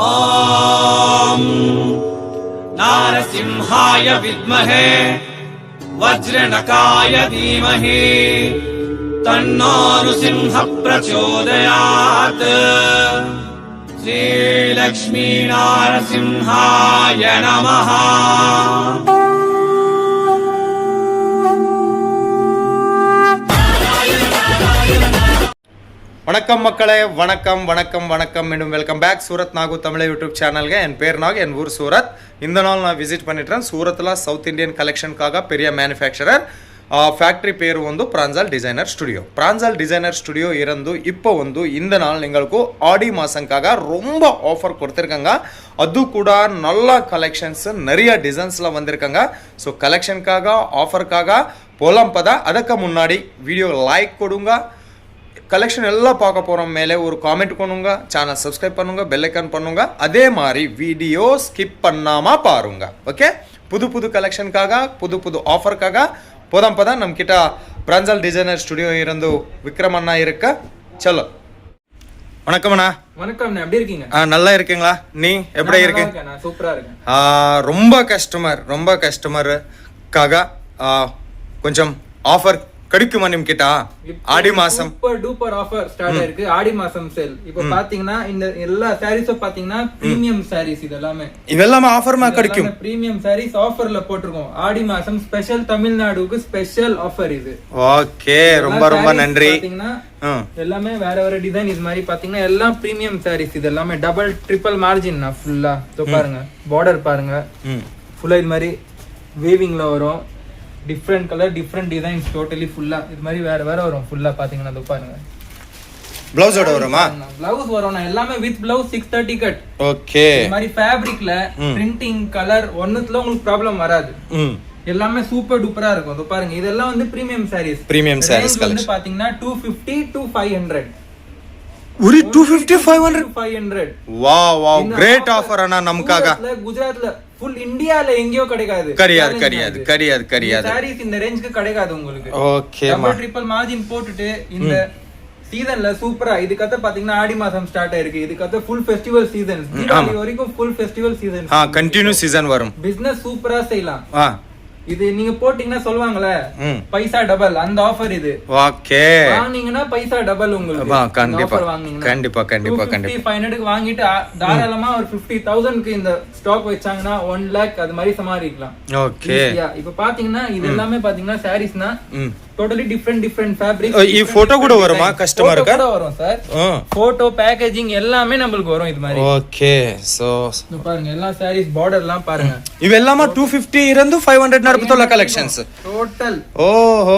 ஓம் நாரசிம்ஹாய வித்மஹே வஜ்ரநகாய தீமஹி தன்னோ நృసింహ பிரச்சோதயாத். ஸ்ரீ லக்ஷ்மீ நாரசிம்ஹாய நமஹ. வணக்கம் மக்களே, வணக்கம் வணக்கம் வணக்கம். மீண்டும் welcome back Surat Nagu Tamil YouTube சேனல்ಗೆ. என் பேர் நாக், என் ஊர் சூரத். இந்த நாள் நான் விசிட் பண்ணிட்டேன் சூரத்தில் சவுத் இந்தியன் கலெக்ஷனுக்காக பெரிய மேனுஃபேக்சரர். ಫ್ಯಾಕ್ಟ್ರಿ ಪೇರು ಒಂದು Pranjal designer studio. Pranjal designer studio ಇರಂದು இப்போ வந்து இந்த நாள் നിങ്ങൾക്ക് ஆடி மாசம்காக ரொம்ப ஆஃபர் கொடுத்துருக்காங்க. அது கூட நல்ல கலெக்ஷன்ஸ் நிறைய டிசைன்ஸில் வந்திருக்காங்க. ஸோ கலெக்ஷனுக்காக ஆஃபருக்காக போலாம் பதா. அதுக்கு முன்னாடி வீடியோ லைக் கொடுங்க. கலெக்ஷன் எல்லாம் பார்க்க போகிற மேலே ஒரு காமெண்ட் பண்ணுங்க, சேனல் சப்ஸ்கிரைப் பண்ணுங்க, பெல் ஐக்கான் பண்ணுங்க. அதே மாதிரி வீடியோ ஸ்கிப் பண்ணாமல் பாருங்க. ஓகே, புது புது கலெக்ஷனுக்காக புது புது ஆஃபருக்காக போதாம் பதா. நம்ம கிட்ட பிராஞ்சல் டிசைனர் ஸ்டுடியோ இருந்து விக்ரம் அண்ணா இருக்க. சலோ. வணக்கம் அண்ணா. வணக்கம், எப்படி இருக்கீங்க? நல்லா இருக்கீங்களா? நீ எப்படி இருக்கு? சூப்பரா இருக்கேன். ரொம்ப கஸ்டமருக்காக கொஞ்சம் ஆஃபர் கிடைக்குமா நிம் கிட்ட? ஆடி மாசம் சூப்பர் டூப்பர் ஆஃபர் ஸ்டார்ட் ஆயிருக்கு. ஆடி மாசம் சேல். இப்போ பாத்தீங்கன்னா இந்த எல்லா சாரீஸும் பாத்தீங்கன்னா பிரீமியம் சாரீஸ். இதெல்லாம் ஆஃபர்மா கிடைக்கும். பிரீமியம் சாரீஸ் ஆஃபர்ல போட்டுருக்கோம். ஆடி மாசம் ஸ்பெஷல் தமிழ்நாடுக்கு ஸ்பெஷல் ஆஃபர் இது. ஓகே, ரொம்ப ரொம்ப நன்றி. பாத்தீங்கன்னா எல்லாமே வேற வேற டிசைன். இது மாதிரி பாத்தீங்கன்னா எல்லாம் பிரீமியம் சாரீஸ். இது எல்லாமே டபுள் ட்ரிபிள் மார்ஜின் ஃபுல்லா. பாருங்க, பார்டர் பாருங்க, ஃபுல்லா இது மாதிரி வீவிங்ல வரும். Different colour, different designs, totally ஃபுல்லா இது மாதிரி வேற வேற வரும். ஃபுல்லா பாத்தீங்கன்னா இது பாருங்க. ப்ளவுஸோட வருமா? ப்ளவுஸ் வரும். எல்லாமே வித் ப்ளவுஸ் 630 கட். ஓகே, இது மாதிரி ஃபேப்ரிக்ல பிரிண்டிங் கலர் ஒண்ணுத்துல உங்களுக்கு ப்ராப்ளம் வராது. எல்லாமே சூப்பர் டூப்பரா இருக்கும். இது பாருங்க, இதெல்லாம் வந்து பிரீமியம் சாரீஸ். பிரீமியம் சாரீஸ் வந்து பாத்தீங்கன்னா 250 to 500. ஒரு 250 500. வாவ், கிரேட் ஆஃபர் அண்ணா நமக்காக. குஜராத்ல ஃபுல் இந்தியால எங்கேயோ கிடைக்காது. சாரீஸ் இந்த ரேஞ்சுக்கு கிடைக்காது உங்களுக்கு. ஓகே, டபுள் ட்ரிபிள் மார்ஜின் போட்டுட்டு இந்த சீசன்ல சூப்பரா. இதுக்கத்த பாத்தீங்கன்னா ஆடி மாசம் ஸ்டார்ட் ஆயிருக்கு. இதுக்கத்த ஃபுல் ஃபெஸ்டிவல் சீசன். தீபாவளி வரைக்கும் full festival season. Continue season வரும். பிசினஸ் சூப்பரா செய்யலாம். இது நீங்க போட்டீங்கன்னா சொல்லுவாங்கல்ல, பைசா டபுள், அந்த ஆஃபர் இது. ஓகே, வாங்குனீங்கன்னா பைசா டபுள் உங்களுக்கு. கண்டிப்பா 500 வாங்கிட்டு தாராளமா ஒரு 50,000க்கு இந்த ஸ்டாக் வச்சாங்கன்னா 1 lakh அது மாதிரி சமாளிக்கலாம். ஓகே, இப்ப பாத்தீங்கன்னா இது எல்லாமே பாத்தீங்கன்னா சாரீஸ்னா டோட்டலி டிஃபரெண்ட் ஃபேப்ரிக். ಈ ಫೋಟೋ ಕೂಡ வருமா கஸ்டமருக்கு? கூட வரும் சார். போட்டோ பேக்கேஜிங் எல்லாமே நமக்கு வரும் இது மாதிரி. ஓகே, சோ பாருங்க எல்லா சாரீஸ் பார்டர்லாம் பாருங்க. ಇವೆಲ್ಲಮ 250 ಇರಂದು 500 ನಡಪುತ್ತಲ್ಲ ಕಲೆಕ್ಷನ್ಸ್ ಟೋಟಲ್. ಓಹೋ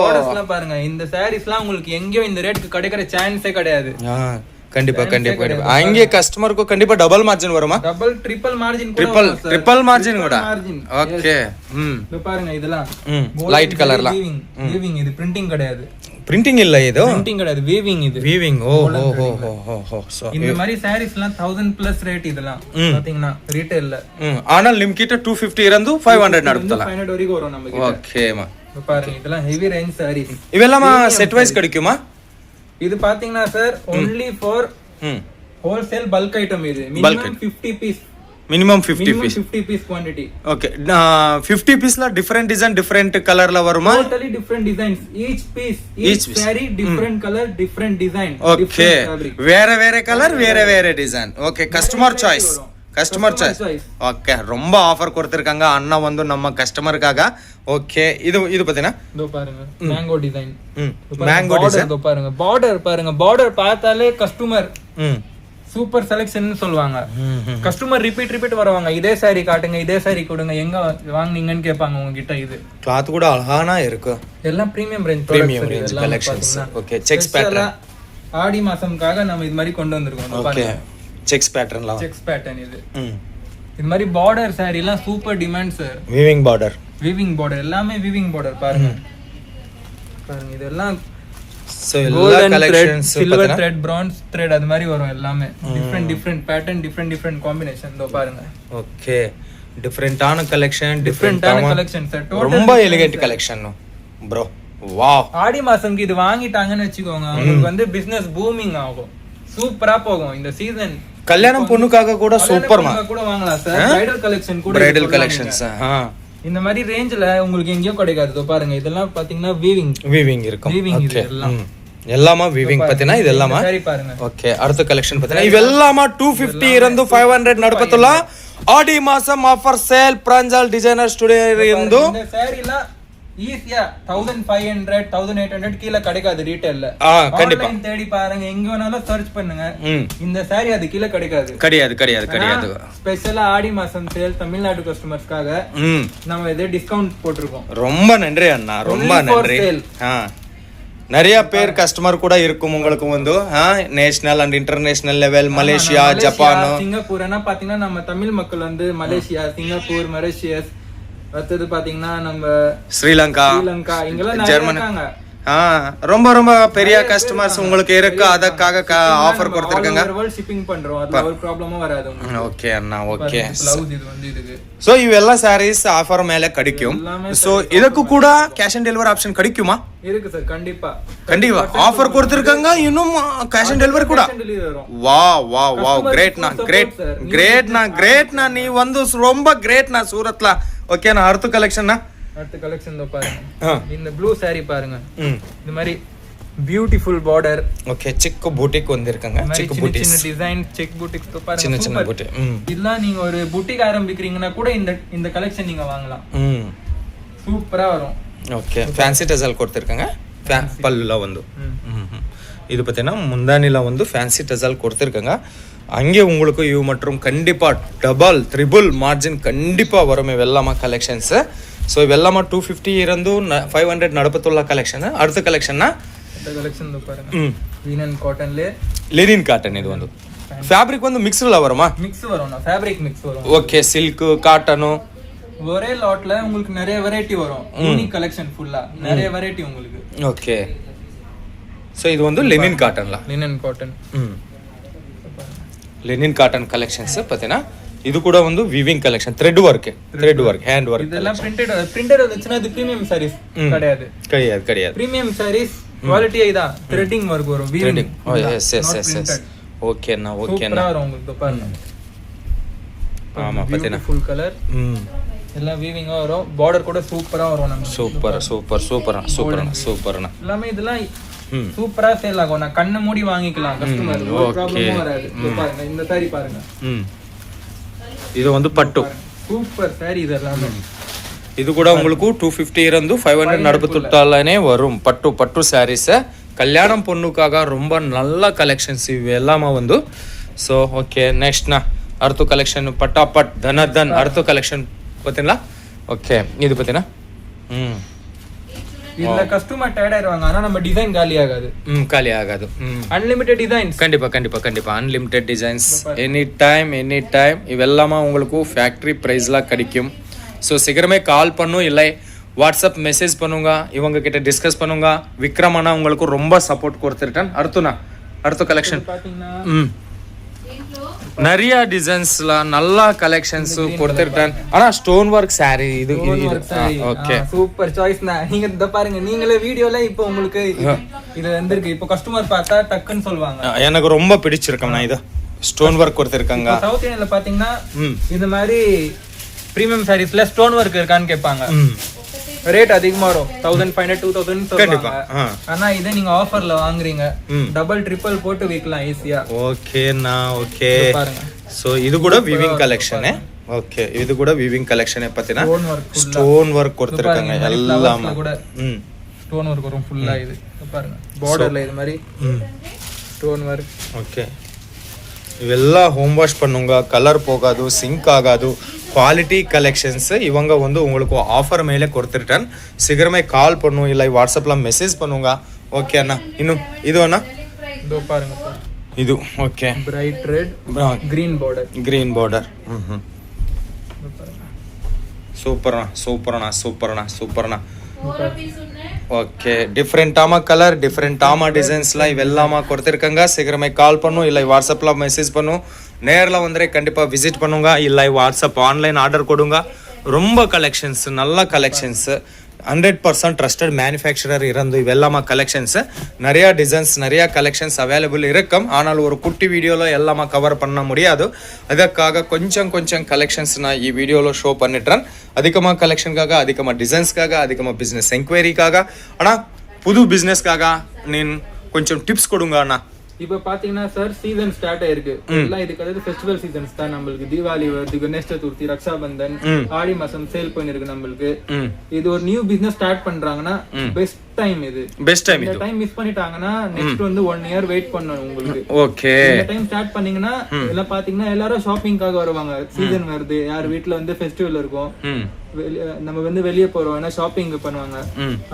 பார்டர்ஸ்லாம் பாருங்க. இந்த சாரீஸ்லாம் உங்களுக்கு எங்கேயும் இந்த ரேட்க்கு கிடைக்கிற சான்ஸே கிடையாது. கண்டிப்பா அங்கே கஸ்டமருக்கு கண்டிப்பா டபுள் மார்ஜின் வருமா? Double triple margin triple margin கூட. ஓகே, இது பாருங்க, இதெல்லாம் லைட் கலர்ல வீவிங். இது பிரிண்டிங் கிடையாது. பிரிண்டிங் இல்ல, இது பிரிண்டிங் கிடையாது, வீவிங். இது வீவிங். சோ இந்த மாதிரி சாரீஸ்லாம் 1000+ ரேட். இதெல்லாம் பாத்தீங்கன்னா ரீட்டைல்ல. ஆனால் நிம் கிட்ட 250 இருந்து 500 நடுத்தலாம். 500 வரைக்கும் வரும் நமக்கு. ஓகேமா, பாருங்க இதெல்லாம் ஹெவி ரேஞ்ச் சாரீஸ். இவெல்லாம் செட் வைஸ் கிடைக்குமா? இது பாத்தீங்கன்னா sir only for wholesale bulk item. இது minimum 50 piece. Minimum 50 piece quantity. Okay, 50 பீஸ்ல டிஃபரெண்ட் டிசைன் டிஃபரெண்ட் கலர்ல வருமா? Totally different designs. Each saree different color, different design. Okay, வேற கலர், வேற design. Okay, customer choice. Okay, ரொம்ப offer கொடுத்திருக்காங்க அண்ணா வந்து நம்ம கஸ்டமருக்காக. ஓகே, இது பாத்தீங்கன்னா இதோ பாருங்க, மேங்கோ டிசைன். மேங்கோ டிசைன் இதோ பாருங்க. பார்டர் பார்த்தாலே கஸ்டமர் சூப்பர் செலக்ஷன் சொல்லுவாங்க. கஸ்டமர் ரிப்பீட் வருவாங்க. இதே சாரி காட்டுங்க, இதே சாரி கொடுங்க, எங்க வாங்குனீங்கன்னு கேட்பாங்க உங்ககிட்ட. இது கிளாத் கூட அழகானா இருக்கு. எல்லாம் premium range collections. Okay, checks pattern. Aadi மாசம்காக நம்ம இது மாதிரி கொண்டு வந்திருக்கோம். ஓகே, செக்ஸ் பேட்டர்ன்லாம். செக்ஸ் பேட்டர்ன் இது மாதிரி பார்டர் சாரி எல்லாம் super demand sir. Weaving border எல்லாமே வீவிங் பார்டர் பாருங்க. இதெல்லாம் சோ எல்லா collections silver thread, bronze thread அது மாதிரி வரும். எல்லாமே டிஃபரெண்ட் பேட்டர்ன், டிஃபரெண்ட் காம்பினேஷன். இதோ பாருங்க. ஓகே, டிஃபரெண்டான கலெக்ஷன் சார். ரொம்ப elegant collection bro. Wow, Aadi மாசம்க்கு இது வாங்கிட்டாங்கன்னு வெச்சுக்கோங்க, உங்களுக்கு வந்து பிசினஸ் பூமிங் ஆகும். சூப்பரா போகும். இந்த சீசன் கல்யாணம் பொண்ணுக்காக கூட சூப்பர்மா கூட வாங்கலாம் சார். பிரைடல் கலெக்ஷன் கூட பிரைடல் கலெக்ஷன்ஸ். இந்த மாதிரி ரேஞ்சில உங்களுக்கு எங்கேயும் கிடைக்காது. இதோ பாருங்க, இதெல்லாம் பாத்தீங்கன்னா வீவிங் இருக்கும். வீவிங் இது எல்லாம் எல்லாமா வீவிங் பாத்தீங்கன்னா இது எல்லாமா. சரி பாருங்க. ஓகே, அடுத்த கலெக்ஷன் பாத்தீங்கன்னா இವೆಲ್ಲமா 250 ಇರಂದು 500 ನಡಪತ್ತಲ್ಲ. ಆಡಿ ಮಾಸಂ offer sale Pranjal designer studio ಇರಂದು இந்த சாரில ஈஸியா 1500 1800 கீழ கிடைக்காது ரீட்டைல்ல. கண்டிப்பா தேடி பாருங்க, எங்க வேணாலும் சர்ச் பண்ணுங்க. இந்த சாரி அது கீழ கிடைக்காது. கிடையாது. ஸ்பெஷலா ஆடி மாசம் சேல் தமிழ்நாடு கஸ்டமர்ஸ்க்காக நம்ம இதே டிஸ்கவுண்ட் போட்டுருக்கோம். ரொம்ப நன்றி அண்ணா, ரொம்ப நன்றி. நிறைய பேர் கஸ்டமர் கூட இருக்கும் உங்களுக்கு வந்து national and international level, Malaysia, Japan, Singapore. பாத்தீங்கன்னா நம்ம தமிழ் மக்கள் வந்து மலேசியா, சிங்கப்பூர், மொரிஷியஸ், அடுத்தது பாத்தீங்கன்னா நம்ம ஸ்ரீலங்கா இங்கெல்லாம் ஜெர்மனி, ரொம்ப ரொம்ப பெரிய கஸ்டமர்ஸ் உங்களுக்கு இருக்கு. அதற்காக ஆஃபர் கொடுத்திருக்காங்க. ஷிப்பிங் பண்றோம், அதுல ஒரு ப்ராப்ளமும் வராது. ஓகே அண்ணா, ஓகே. ப்ளவுஸ் இது வந்து இதுக்கு சோ ಇವೆಲ್ಲ சாரீஸ் ஆஃபர் மேல கிடைக்கும். சோ ಇದಕ್ಕೂ ಕೂಡ ಕ್ಯಾಶ್ ಆನ್ ಡೆಲಿವರಿ ಆಪ್ಷನ್ கிடைக்குமா? இருக்கு சார், கண்டிப்பா ஆஃபர் கொடுத்திருக்காங்க. இன்னும் கேஷ் ஆன் டெலிவரி கூட. வாவ் கிரேட் நா நீ வந்து ரொம்ப கிரேட் நா சூரத்ல. ஓகே நா அடுத்த கலெக்ஷன் பாருங்க. இந்த ப்ளூ saree பாருங்க, இந்த மாதிரி பியூட்டிஃபுல் border. ஓகே, சிக்கு பூட்டிக் வந்திருக்காங்க. சிக்கு பூட்டிக், சின்ன டிசைன் செக் பூட்டிக் பாருங்க. சின்ன பூட்டிக். இதெல்லாம் நீங்க ஒரு பூட்டிக் ஆரம்பிக்கிறீங்கன்னா கூட இந்த கலெக்ஷன் நீங்க வாங்கலாம். சூப்பரா வரும். ஓகே, ಫ್ಯಾನ್ಸಿ ಟಜಲ್ ಕೊಡ್ತಿರ್ಕಂಗ. ಪಲ್ಲ ಒಂದು இது பார்த்தீங்கன்னா முந்தானில வந்து ஃபேன்சி டசல் கொடுத்துருக்காங்க. அங்கே உங்களுக்கு இவ் மற்றும் கண்டிப்பாக டபுள் ட்ரிபிள் மார்ஜின் கண்டிப்பாக வரும் இವೆಲ್ಲமா கலெக்ஷன்ஸு. ஸோ இವೆಲ್ಲமா 250 ಇರಂದು 500 ನಡಪತ್ತುള്ള ಕಲೆಕ್ಷನ್. அடுத்த கலெக்ஷன்னா பாருங்க, லினின் காட்டன். இது வந்து ஃபேப்ரிக் வந்து மிக்ஸ்ல வருமா? மிக்ஸ் வரும், ஃபேப்ரிக் மிக்ஸ் வரும். ஓகே, சில்க் காட்டனு ஒரே லாட்ல உங்களுக்கு நிறைய வெரைட்டி வரும். யூனிக் கலெக்ஷன் ஃபுல்லா நிறைய வெரைட்டி உங்களுக்கு. ஓகே, சோ இது வந்து லினின் காட்டன்ல லினின் காட்டன் கலெக்ஷன்ஸ் பார்த்தீங்கன்னா இது கூட வந்து weaving collection, thread work, hand work. இதெல்லாம் பிரிண்டட் வந்துச்சுன்னா இது பிரீமியம் சாரீஸ் கிடையாது. பிரீமியம் சாரீஸ் குவாலிட்டி ஐதா த்ரெட்டிங் வர்க் வரும், வீவிங். எஸ். ஓகேண்ணா, ஓகேண்ணா. உங்களுக்கு பாருங்க. ஆமா, பார்த்தீங்கன்னா ஃபுல் கலர் எல்லாம் வீவிங்கா வரும். பார்டர் கூட சூப்பரா வரும். நம்ம சூப்பர்ண்ணா. எல்லாமே இதெல்லாம் சூப்பரா சேல் ஆகும். நான் கண்ணை மூடி வாங்கிக்கலாம் கஸ்டமர், ஒரு ப்ராப்ளமும் வராது. பாருங்க இந்த saree பாருங்க, இது வந்து பட்டு சூப்பர் saree. இதெல்லாம் இது கூட உங்களுக்கு 250 இருந்து 500 நடுப்புத்தாலனே வரும். பட்டு சாரீஸ் கல்யாணம் பொண்ணுக்காக ரொம்ப நல்ல கலெக்ஷன்ஸ் இವು எல்லாமே வந்து. ஸோ ஓகே, நெக்ஸ்ட்னா அடுத்த கலெக்ஷன் பட்டாபட் தனதன் அடுத்த கலெக்ஷன் பார்த்தீங்களா? ஓகே, இது பார்த்தீங்கன்னா இதுல கஸ்டமர் டயர்ட் ஆயிடுவாங்க. ஆனா நம்ம டிசைன் காலி ஆகாது. அன்லிமிட்டெட் டிசைன்ஸ் கண்டிப்பா அன்லிமிட்டெட் டிசைன்ஸ் எனி டைம் இவெல்லாமா உங்களுக்கு ஃபேக்டரி பிரைஸ்ல கிடைக்கும். ஸோ சீக்கிரமே கால் பண்ணும், இல்லை வாட்ஸ்அப் மெசேஜ் பண்ணுங்க, இவங்க கிட்ட டிஸ்கஸ் பண்ணுங்க. விக்ரம் அண்ணா உங்களுக்கு ரொம்ப சப்போர்ட் கொடுத்துருக்கேன். அடுத்த கலெக்ஷன் பாத்தீங்கன்னா நிறைய டிசைன்ஸ்ல நல்ல கலெக்ஷன்ஸ் கொடுத்துருக்கேன். ஆனா ஸ்டோன் ஒர்க் சாரி இது ஓகே, சூப்பர் சாய்ஸ். நீங்க இத பாருங்க, நீங்களே வீடியோல இப்போ உங்களுக்கு இது வந்திருக்கு. இப்போ கஸ்டமர் பார்த்தா டக்குன்னு சொல்வாங்க, எனக்கு ரொம்ப பிடிச்சிருக்கேன். இது ஸ்டோன் ஒர்க் கொடுத்துருக்காங்க. சவுத் இந்தியால பாத்தீங்கன்னா இந்த மாதிரி பிரீமியம் சாரீஸ்ல ஸ்டோன் ஒர்க் இருக்கான்னு கேட்பாங்க. ரேட் அதிகமா வரும், 1500 2000 சொல்லுவாங்க. ஆனா இதை நீங்க ஆஃபர்ல வாங்குறீங்க, டபுள் ட்ரிபிள் போட்டு விக்கலாம் ஈஸியா. ஓகேண்ணா, ஓகே. சோ இது கூட வீவிங் கலெக்ஷன். ஓகே, இது கூட வீவிங் கலெக்ஷன் பார்த்தீங்கன்னா ஸ்டோன் ஒர்க் கொடுத்துருக்காங்க. எல்லாமே கூட ஸ்டோன் ஒர்க் வரும் ஃபுல்லா. இது பாருங்க, பார்டர்ல இது மாதிரி ஸ்டோன் ஒர்க். ஓகே, ಇವೆಲ್ಲ ಹೋಮ್ ವಾಶ್ பண்ணுங்க, கலர் போகாது, சிங்க் ஆகாது. குவாலிட்டி கலெக்ஷன்ஸ் இவங்க வந்து உங்களுக்கு ஆஃபர் மேலே கொடுத்துருட்டேன். சீக்கிரமே கால் பண்ணும், இல்லை வாட்ஸ்அப்பில் மெசேஜ் பண்ணுங்க. ஓகே அண்ணா, இன்னும் இது அண்ணா இதோ பாருங்க சார், இது okay, bright red green border. சூப்பர்ண்ணா. ஓகே, டிஃப்ரெண்டான கலர், டிஃப்ரெண்டான டிசைன்ஸ்லாம் இவெல்லாமா கொடுத்துருக்காங்க. சீக்கிரமே கால் பண்ணும், இல்லை வாட்ஸ்அப்பில் மெசேஜ் பண்ணும். நேரில் வந்து கண்டிப்பாக விசிட் பண்ணுங்க, இல்லை வாட்ஸ்அப் ஆன்லைன் ஆர்டர் கொடுங்க. ரொம்ப கலெக்ஷன்ஸ், நல்ல கலெக்ஷன்ஸ். 100% ட்ரஸ்டட் மேனுஃபேக்சரர் இருந்து இவெல்லாமா கலெக்ஷன்ஸ் நிறைய டிசைன்ஸ் நிறைய கலெக்ஷன்ஸ் அவைலபிள் இருக்கும். ஆனால் ஒரு குட்டி வீடியோவில் எல்லாமா கவர் பண்ண முடியாது. ಅದಕ್ಕಾக கொஞ்சம் கலெக்ஷன்ஸ் நான் ಈ ವಿಡಿಯೋలో ಶೋ பண்ணிட்டேன். அதிகமாக கலெக்ஷனுக்காக அதிகமாக டிசைன்ஸ்க்காக அதிகமாக பிஸ்னஸ் என்கொயரிக்காக ஆனால் புது பிஸ்னஸ்க்காக நீன் கொஞ்சம் டிப்ஸ் கொடுங்க அண்ணா. இப்ப பாத்தீங்கன்னா சார் சீசன் ஸ்டார்ட் ஆயிருக்கு. எல்லாம் இதுக்கு அதாவது ஃபெஸ்டிவல் சீசன்ஸ் தான். நம்மளுக்கு தீபாவளி வருது, கணேஷ் சதுர்த்தி, ரக்ஷாபந்தன், ஆடி மாசம் சேல் பண்ணிருக்கு நம்மளுக்கு. இது ஒரு நியூ பிசினஸ் ஸ்டார்ட் பண்றாங்கன்னா பெஸ்ட் டைம் இது. Best time. இந்த டைம் மிஸ் பண்ணிட்டாங்கன்னா நெக்ஸ்ட் வந்து 1 இயர் வெயிட் பண்ணணும் உங்களுக்கு. ஓகே. இந்த டைம் ஸ்டார்ட் பண்ணீங்கன்னா எல்லாம் பாத்தீங்கன்னா எல்லாரும் ஷாப்பிங்காக வருவாங்க. சீசன் வருது, யார் வீட்ல வந்து ஃபெஸ்டிவல் இருக்கும், நம்ம வந்து வெளியே போறோம், ஏன்னா ஷாப்பிங் பண்ணுவாங்க.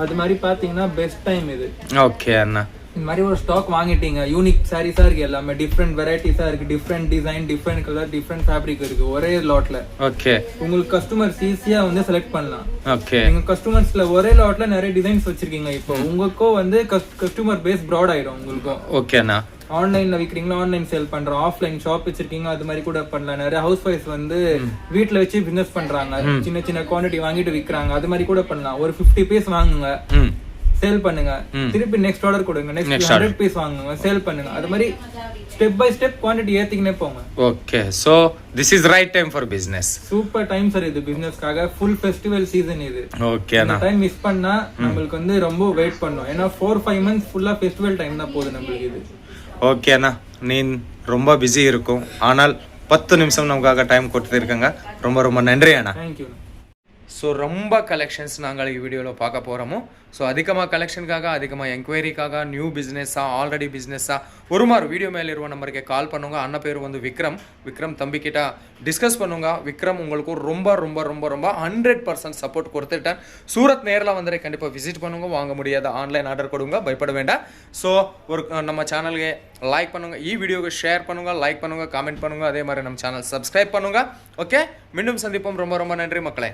அது மாதிரி பாத்தீங்கன்னா பெஸ்ட் டைம் இது. ஓகே அண்ணா. இந்த மாதிரி ஒரு ஸ்டாக் வாங்கிட்டீங்க, யூனிக் சாரீஸா இருக்கு, எல்லாமே டிஃப்ரெண்ட் வெரைட்டிஸா இருக்கு, different design, different colour, different fabric இருக்கு ஒரே லாட்ல. ஓகே. உங்களுக்கு கஸ்டமர்ஸ் ஈஸியா வந்து செலக்ட் பண்ணலாம். ஓகே. நீங்க கஸ்டமர்ஸ்ல ஒரே லாட்ல நிறைய டிசைன்ஸ் வச்சிருக்கீங்க. இப்போ உங்களுக்கும் வந்து கஸ்டமர் பேஸ் ப்ராட் ஆயிடும் உங்களுக்கும். ஓகேண்ணா. ஆன்லைன்ல விக்கிறீங்களா, ஆன்லைன் சேல் பண்றோம், ஆஃப்லைன் ஷாப் வச்சிருக்கீங்க, அது மாதிரி கூட பண்ணலாம். நிறைய ஹவுஸ் ஒய்ஃப் வந்து வீட்ல வச்சு பிசினஸ் பண்றாங்க, சின்ன சின்ன குவான்டிட்டி வாங்கிட்டு விக்கிறாங்க, அது மாதிரி கூட பண்ணலாம். ஒரு 50 பீஸ் வாங்குங்க, சேல் பண்ணுங்க, திருப்பி நெக்ஸ்ட் ஆர்டர் கொடுங்க, நெக்ஸ்ட் 100 பீஸ் வாங்குங்க, சேல் பண்ணுங்க. அது மாதிரி ஸ்டெப் பை ஸ்டெப் குவான்டிட்டி ஏத்திக்கினே போங்க. Okay. So this is right time for business. Super time sir இது பிசினஸ்க்காக. ஃபுல் ஃபெஸ்டிவல் சீசன் இது. ஓகே. அந்த டைம் மிஸ் பண்ணா நம்மளுக்கு வந்து ரொம்ப வெயிட் பண்ணோம். ஏன்னா 4-5 மந்த்ஸ் ஃபுல்லா ஃபெஸ்டிவல் டைம் தான் போகுது நம்மளுக்கு இது. ஓகே அண்ணா, நீ ரொம்ப பிஸி இருக்கும், ஆனால் 10 நிமிஷம் நமக்காக டைம் கொடுத்துருக்கங்க. ரொம்ப நன்றி அண்ணா. தேங்க்யூ. ஸோ ரொம்ப கலெக்ஷன்ஸ் நாங்கள் ಈ ವಿಡಿಯೋలో பார்க்க போகிறோமோ. ஸோ அதிகமாக கலெக்ஷனுக்காக அதிகமாக என்கொயரிக்காக நியூ பிஸ்னஸ்ஸா ஆல்ரெடி பிஸ்னஸ்ஸா ஒரு மாதிரி வீடியோ மேலே இருவ நம்பருக்கு கால் பண்ணுங்க. அண்ணா பேர் வந்து விக்ரம் தம்பிக்கிட்ட டிஸ்கஸ் பண்ணுங்க. விக்ரம் உங்களுக்கு ரொம்ப 100% சப்போர்ட் கொடுத்துட்டேன். சூரத் நேரில் வந்து கண்டிப்பாக விசிட் பண்ணுங்க. வாங்க முடியாத ஆன்லைன் ஆர்டர் கொடுங்க, பயப்பட வேண்டாம். ஸோ ஒரு நம்ம சேனலுக்கு லைக் பண்ணுங்க, ಈ வீடியோக்கு ஷேர் பண்ணுங்க, லைக் பண்ணுங்க, காமெண்ட் பண்ணுங்க, அதே மாதிரி நம்ம சேனல் சப்ஸ்கிரைப் பண்ணுங்க. ஓகே, மீண்டும் சந்திப்போம். ரொம்ப நன்றி மக்களே.